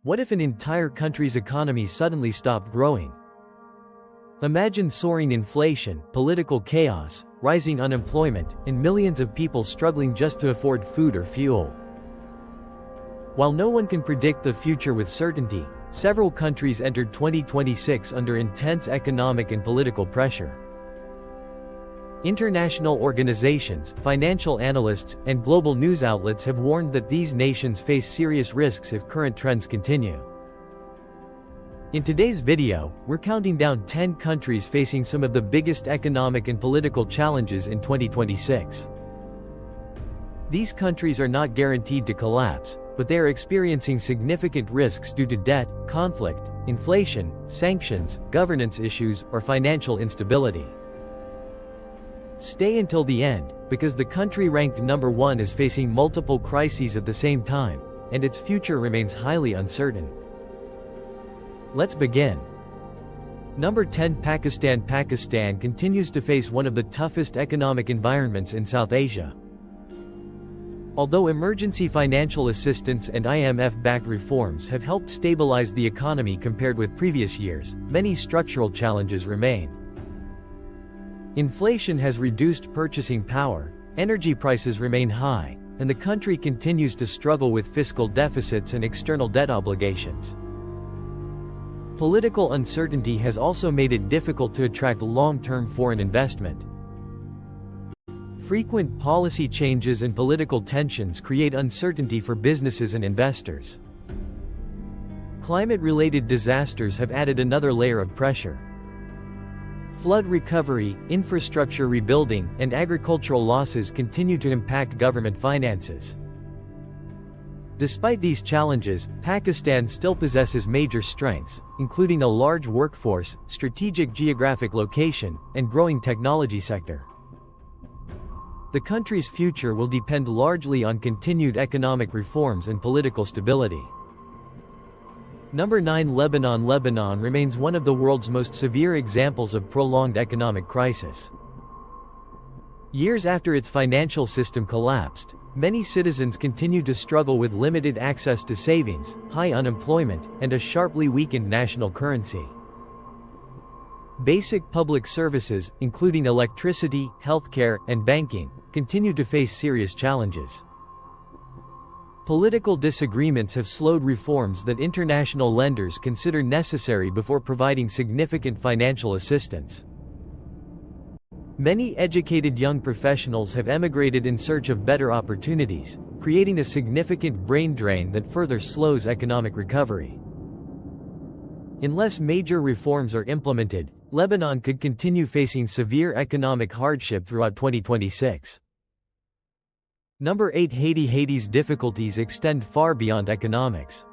What if an entire country's economy suddenly stopped growing? Imagine soaring inflation, political chaos, rising unemployment, and millions of people struggling just to afford food or fuel. While no one can predict the future with certainty, several countries entered 2026 under intense economic and political pressure. International organizations, financial analysts, and global news outlets have warned that these nations face serious risks if current trends continue. In today's video, we're counting down 10 countries facing some of the biggest economic and political challenges in 2026. These countries are not guaranteed to collapse, but they are experiencing significant risks due to debt, conflict, inflation, sanctions, governance issues, or financial instability. Stay until the end, because the country ranked number 1 is facing multiple crises at the same time, and its future remains highly uncertain. Let's begin. Number 10, Pakistan. Pakistan continues to face one of the toughest economic environments in South Asia. Although emergency financial assistance and IMF-backed reforms have helped stabilize the economy compared with previous years, many structural challenges remain. Inflation has reduced purchasing power, energy prices remain high, and the country continues to struggle with fiscal deficits and external debt obligations. Political uncertainty has also made it difficult to attract long-term foreign investment. Frequent policy changes and political tensions create uncertainty for businesses and investors. Climate-related disasters have added another layer of pressure. Flood recovery, infrastructure rebuilding, and agricultural losses continue to impact government finances. Despite these challenges, Pakistan still possesses major strengths, including a large workforce, strategic geographic location, and growing technology sector. The country's future will depend largely on continued economic reforms and political stability. Number 9, Lebanon. Lebanon remains one of the world's most severe examples of prolonged economic crisis. Years after its financial system collapsed, many citizens continue to struggle with limited access to savings, high unemployment, and a sharply weakened national currency. Basic public services, including electricity, healthcare, and banking, continue to face serious challenges. Political disagreements have slowed reforms that international lenders consider necessary before providing significant financial assistance. Many educated young professionals have emigrated in search of better opportunities, creating a significant brain drain that further slows economic recovery. Unless major reforms are implemented, Lebanon could continue facing severe economic hardship throughout 2026. Number 8, Haiti. Haiti's difficulties extend far beyond economics.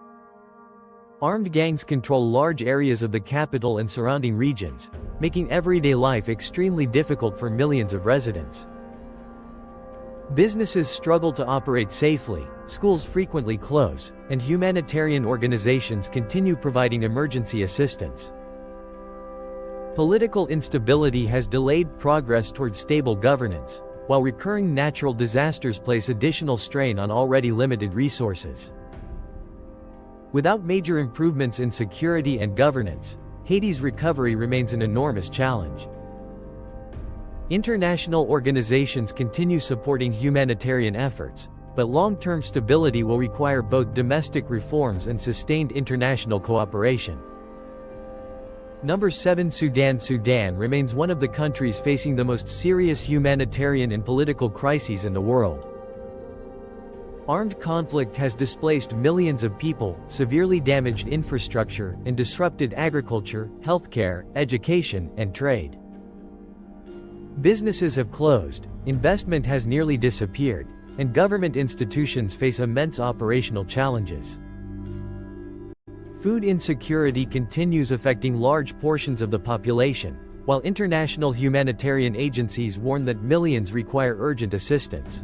Armed gangs control large areas of the capital and surrounding regions, making everyday life extremely difficult for millions of residents. Businesses struggle to operate safely, schools frequently close, and humanitarian organizations continue providing emergency assistance. Political instability has delayed progress toward stable governance, while recurring natural disasters place additional strain on already limited resources. Without major improvements in security and governance, Haiti's recovery remains an enormous challenge. International organizations continue supporting humanitarian efforts, but long-term stability will require both domestic reforms and sustained international cooperation. Number 7, Sudan. Sudan remains one of the countries facing the most serious humanitarian and political crises in the world. Armed conflict has displaced millions of people, severely damaged infrastructure, and disrupted agriculture, healthcare, education, and trade. Businesses have closed, investment has nearly disappeared, and government institutions face immense operational challenges. Food insecurity continues affecting large portions of the population, while international humanitarian agencies warn that millions require urgent assistance.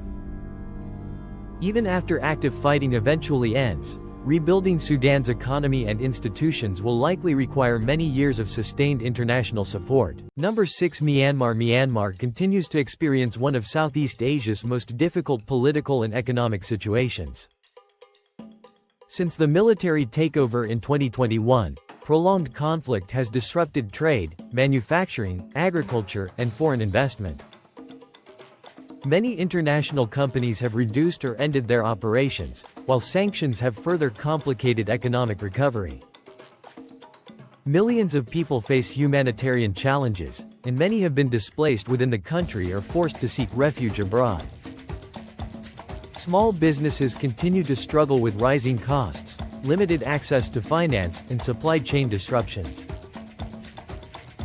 Even after active fighting eventually ends, rebuilding Sudan's economy and institutions will likely require many years of sustained international support. Number 6, Myanmar. Myanmar continues to experience one of Southeast Asia's most difficult political and economic situations. Since the military takeover in 2021, prolonged conflict has disrupted trade, manufacturing, agriculture, and foreign investment. Many international companies have reduced or ended their operations, while sanctions have further complicated economic recovery. Millions of people face humanitarian challenges, and many have been displaced within the country or forced to seek refuge abroad. Small businesses continue to struggle with rising costs, limited access to finance, and supply chain disruptions.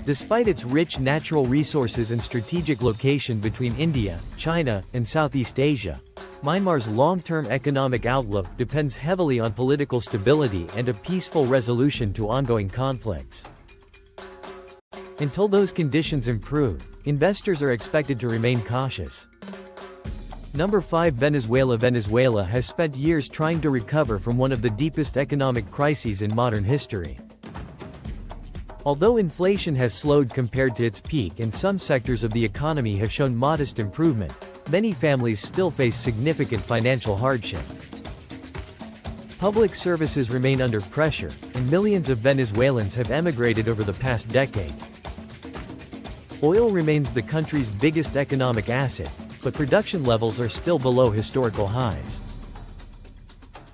Despite its rich natural resources and strategic location between India, China, and Southeast Asia, Myanmar's long-term economic outlook depends heavily on political stability and a peaceful resolution to ongoing conflicts. Until those conditions improve, investors are expected to remain cautious. Number 5. Venezuela. Venezuela has spent years trying to recover from one of the deepest economic crises in modern history. Although inflation has slowed compared to its peak and some sectors of the economy have shown modest improvement, many families still face significant financial hardship. Public services remain under pressure, and millions of Venezuelans have emigrated over the past decade. Oil remains the country's biggest economic asset, but production levels are still below historical highs.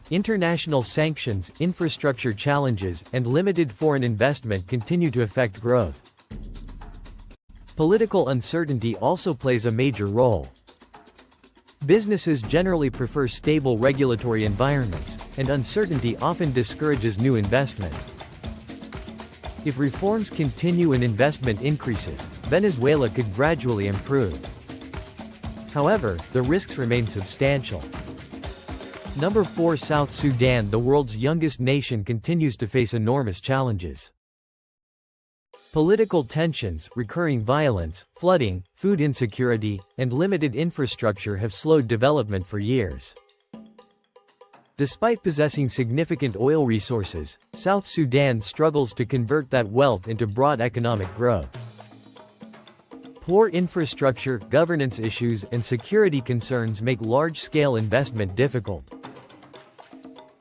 International sanctions, infrastructure challenges, and limited foreign investment continue to affect growth. Political uncertainty also plays a major role. Businesses generally prefer stable regulatory environments, and uncertainty often discourages new investment. If reforms continue and investment increases, Venezuela could gradually improve. However, the risks remain substantial. Number 4. South Sudan. The world's youngest nation continues to face enormous challenges. Political tensions, recurring violence, flooding, food insecurity, and limited infrastructure have slowed development for years. Despite possessing significant oil resources, South Sudan struggles to convert that wealth into broad economic growth. Poor infrastructure, governance issues, and security concerns make large-scale investment difficult.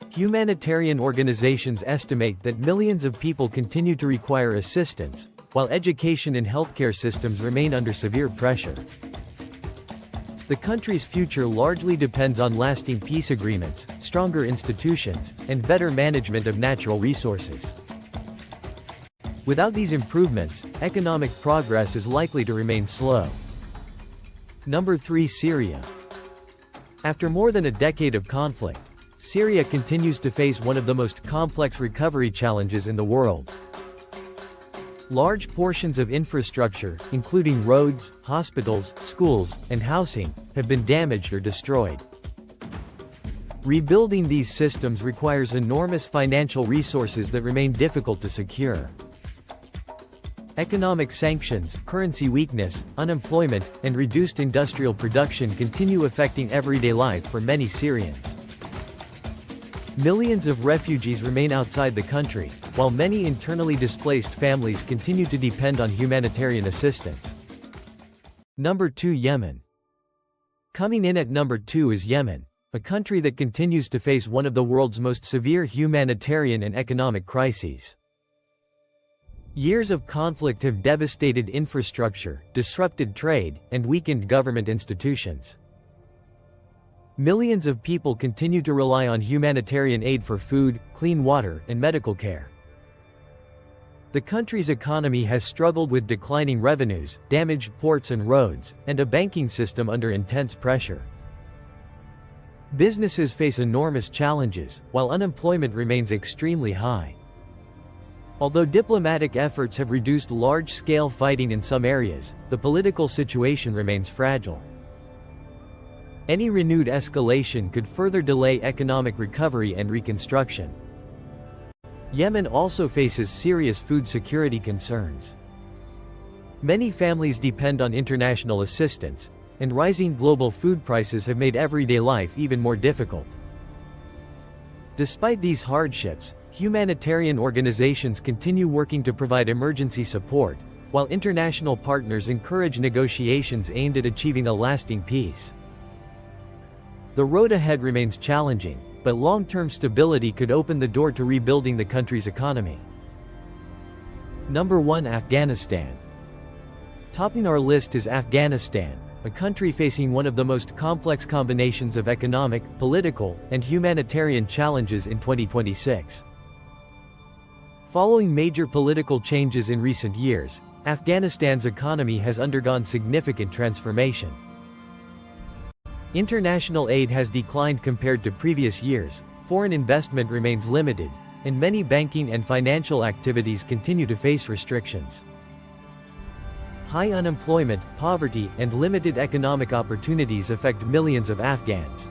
Humanitarian organizations estimate that millions of people continue to require assistance, while education and healthcare systems remain under severe pressure. The country's future largely depends on lasting peace agreements, stronger institutions, and better management of natural resources. Without these improvements, economic progress is likely to remain slow. Number 3. Syria. After more than a decade of conflict, Syria continues to face one of the most complex recovery challenges in the world. Large portions of infrastructure, including roads, hospitals, schools, and housing, have been damaged or destroyed. Rebuilding these systems requires enormous financial resources that remain difficult to secure. Economic sanctions, currency weakness, unemployment, and reduced industrial production continue affecting everyday life for many Syrians. Millions of refugees remain outside the country, while many internally displaced families continue to depend on humanitarian assistance. Number 2. Yemen. Coming in at number 2 is Yemen, a country that continues to face one of the world's most severe humanitarian and economic crises. Years of conflict have devastated infrastructure, disrupted trade, and weakened government institutions. Millions of people continue to rely on humanitarian aid for food, clean water, and medical care. The country's economy has struggled with declining revenues, damaged ports and roads, and a banking system under intense pressure. Businesses face enormous challenges, while unemployment remains extremely high. Although diplomatic efforts have reduced large-scale fighting in some areas, the political situation remains fragile. Any renewed escalation could further delay economic recovery and reconstruction. Yemen also faces serious food security concerns. Many families depend on international assistance, and rising global food prices have made everyday life even more difficult. Despite these hardships, humanitarian organizations continue working to provide emergency support, while international partners encourage negotiations aimed at achieving a lasting peace. The road ahead remains challenging, but long-term stability could open the door to rebuilding the country's economy. Number 1. Afghanistan. Topping our list is Afghanistan, a country facing one of the most complex combinations of economic, political, and humanitarian challenges in 2026. Following major political changes in recent years, Afghanistan's economy has undergone significant transformation. International aid has declined compared to previous years, foreign investment remains limited, and many banking and financial activities continue to face restrictions. High unemployment, poverty, and limited economic opportunities affect millions of Afghans.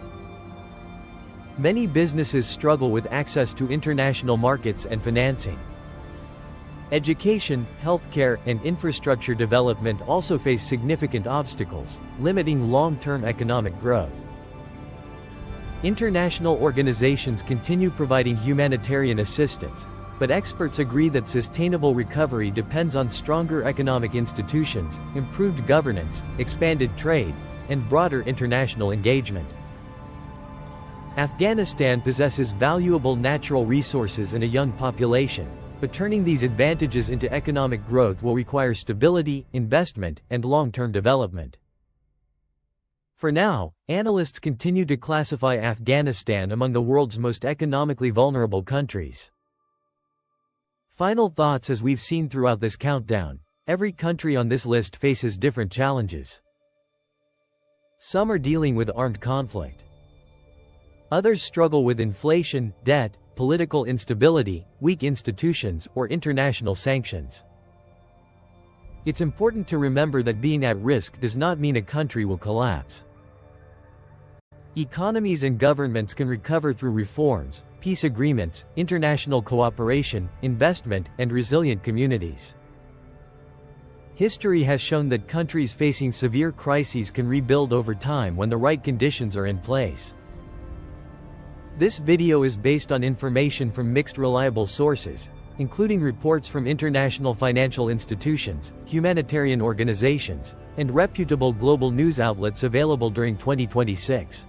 Many businesses struggle with access to international markets and financing. Education, healthcare, and infrastructure development also face significant obstacles, limiting long-term economic growth. International organizations continue providing humanitarian assistance, but experts agree that sustainable recovery depends on stronger economic institutions, improved governance, expanded trade, and broader international engagement. Afghanistan possesses valuable natural resources and a young population, but turning these advantages into economic growth will require stability, investment, and long-term development. For now, analysts continue to classify Afghanistan among the world's most economically vulnerable countries. Final thoughts. As we've seen throughout this countdown, every country on this list faces different challenges. Some are dealing with armed conflict. Others struggle with inflation, debt, political instability, weak institutions, or international sanctions. It's important to remember that being at risk does not mean a country will collapse. Economies and governments can recover through reforms, peace agreements, international cooperation, investment, and resilient communities. History has shown that countries facing severe crises can rebuild over time when the right conditions are in place. This video is based on information from mixed reliable sources, including reports from international financial institutions, humanitarian organizations, and reputable global news outlets available during 2026.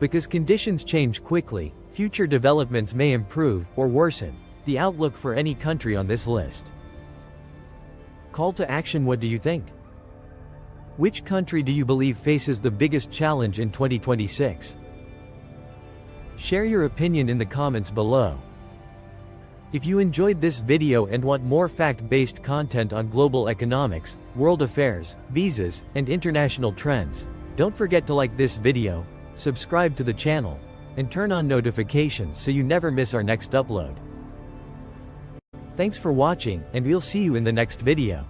Because conditions change quickly, future developments may improve or worsen the outlook for any country on this list. Call to action. What do you think? Which country do you believe faces the biggest challenge in 2026? Share your opinion in the comments below. If you enjoyed this video and want more fact-based content on global economics, world affairs, visas, and international trends, don't forget to like this video, subscribe to the channel, and turn on notifications so you never miss our next upload. Thanks for watching, and we'll see you in the next video.